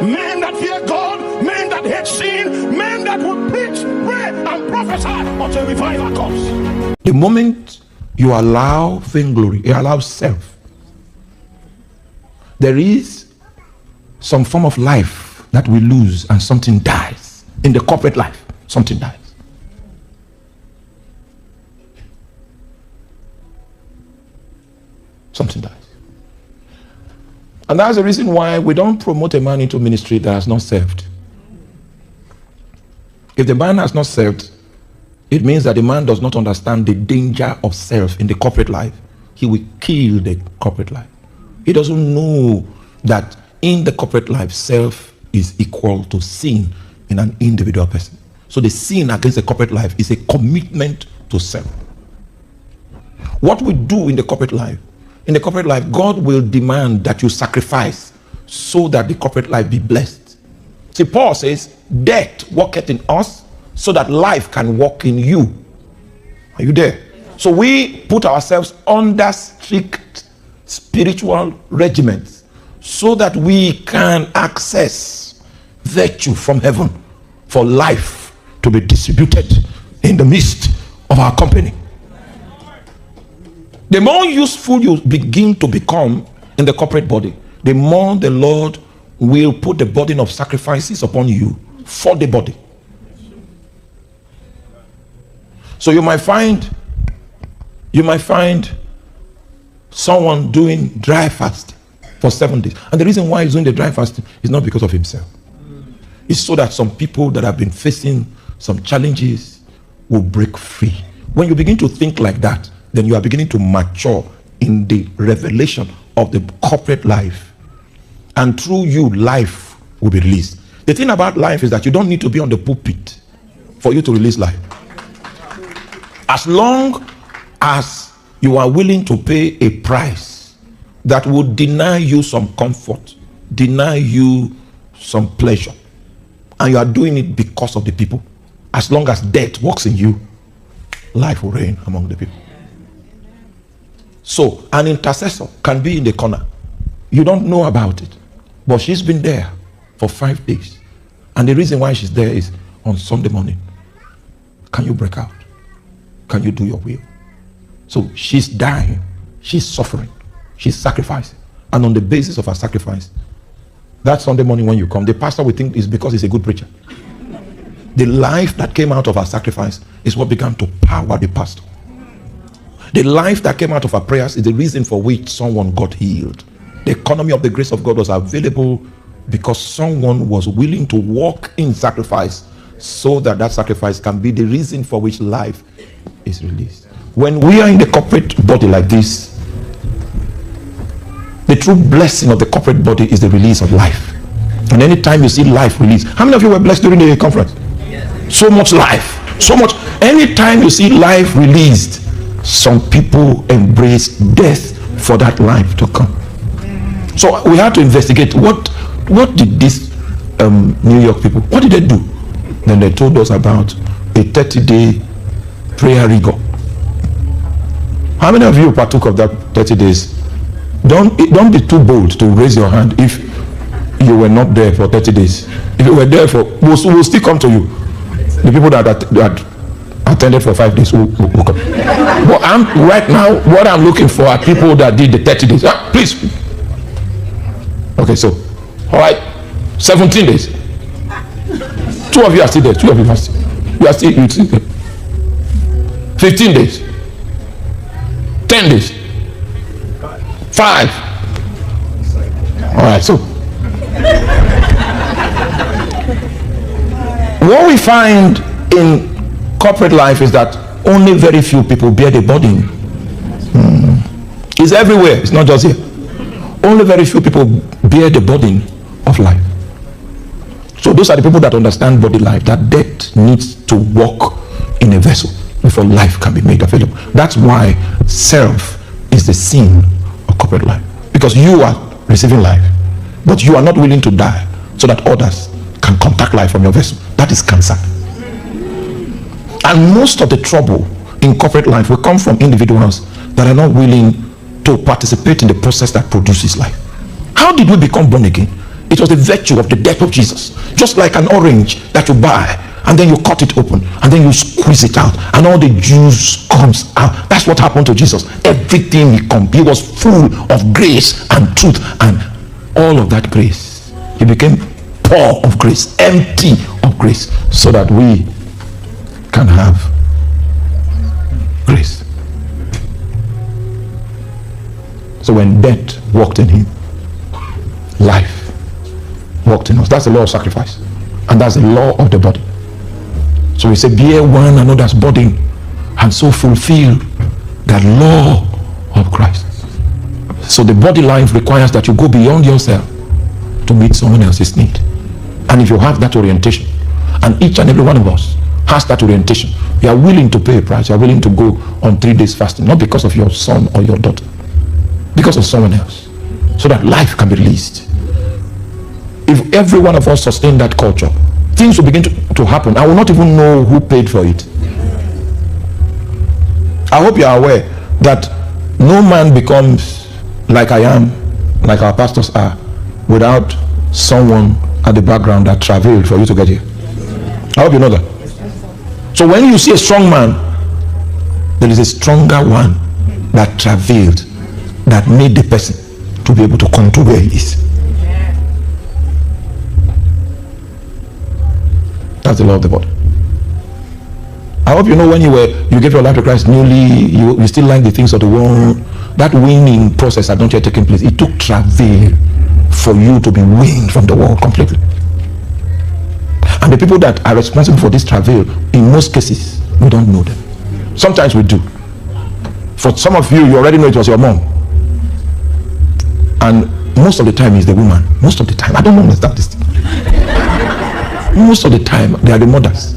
Men that fear God, men that hate sin, men that will preach, pray, and prophesy until revival comes. The moment you allow vainglory, you allow self, there is some form of life that we lose and something dies. In the corporate life, something dies. Something dies. And that's the reason why we don't promote a man into ministry that has not served. If the man has not served, it means that the man does not understand the danger of self in the corporate life. He will kill the corporate life. He doesn't know that in the corporate life, self is equal to sin in an individual person. So the sin against the corporate life is a commitment to self. What we do in the corporate life, God will demand that you sacrifice so that the corporate life be blessed. See, Paul says, death worketh in us so that life can walk in you. Are you there? So we put ourselves under strict spiritual regiments so that we can access virtue from heaven for life to be distributed in the midst of our company. The more useful you begin to become in the corporate body, the more the Lord will put the burden of sacrifices upon you for the body. So you might find someone doing dry fast for 7 days. And the reason why he's doing the dry fasting is not because of himself. It's so that some people that have been facing some challenges will break free. When you begin to think like that, then you are beginning to mature in the revelation of the corporate life. And through you, life will be released. The thing about life is that you don't need to be on the pulpit for you to release life. As long as you are willing to pay a price that would deny you some comfort, deny you some pleasure, and you are doing it because of the people, as long as death works in you, life will reign among the people. So an intercessor can be in the corner. You don't know about it, but she's been there for 5 days. And the reason why she's there is on Sunday morning. Can you break out? Can you do your will? So she's dying, she's suffering, she's sacrificing. And on the basis of her sacrifice, that Sunday morning when you come, the pastor will think it's because he's a good preacher. The life that came out of her sacrifice is what began to power the pastor. The life that came out of our prayers is the reason for which someone got healed. The economy of the grace of God was available because someone was willing to walk in sacrifice so that that sacrifice can be the reason for which life is released. When we are in the corporate body like this, the true blessing of the corporate body is the release of life. And anytime you see life released, how many of you were blessed during the conference? So much life, so much. Anytime you see life released, some people embrace death for that life to come. So we had to investigate what did these New York people, what did they do? Then they told us about a 30-day prayer rigor. How many of you partook of that 30 days? Don't be too bold to raise your hand if you were not there for 30 days. If you were there we'll still come to you. The people that attended for 5 days will come. But right now, what I'm looking for are people that did the 30 days. Please. Okay, so, all right, 17 days. 2 of you are still there. 2 of you are still there. You are still there. 15 days. 10 days. 5. All right, so. What we find in corporate life is that only very few people bear the burden. It's everywhere. It's not just here. Only very few people bear the burden of life. So those are the people that understand body life, that death needs to walk in a vessel before life can be made available. That's why self is the sin of corporate life. Because you are receiving life, but you are not willing to die so that others can contact life from your vessel. That is cancer. And most of the trouble in corporate life will come from individuals that are not willing to participate in the process that produces life. How did we become born again? It was the virtue of the death of Jesus. Just like an orange that you buy, and then you cut it open, and then you squeeze it out, and all the juice comes out. That's what happened to Jesus. Everything he was full of grace and truth, and all of that grace. He became poor of grace, empty of grace, so that we can have grace. So when death walked in him, life walked in us. That's the law of sacrifice, and that's the law of the body. So we say, bear one another's burden, and so fulfill the law of Christ. So the body life requires that you go beyond yourself to meet someone else's need. And if you have that orientation, and each and every one of us has that orientation, you are willing to pay a price. You are willing to go on 3 days fasting, not because of your son or your daughter, because of someone else, so that life can be released. If every one of us sustain that culture, things will begin to happen. I will not even know who paid for it. I hope you are aware that no man becomes like I am, like our pastors are, without someone at the background that traveled for you to get here. I hope you know that. So when you see a strong man, there is a stronger one that traveled, that made the person to be able to come to where he is. That's the law of the body. I hope you know when you gave your life to Christ newly, you still like the things of the world. That winning process had not yet taken place. It took travail for you to be weaned from the world completely. And the people that are responsible for this travail, in most cases, we don't know them. Sometimes we do. For some of you, you already know it was your mom. And most of the time it's the woman. Most of the time. I don't understand this thing. Most of the time, they are the mothers.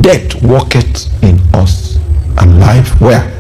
Death walketh in us, and life where?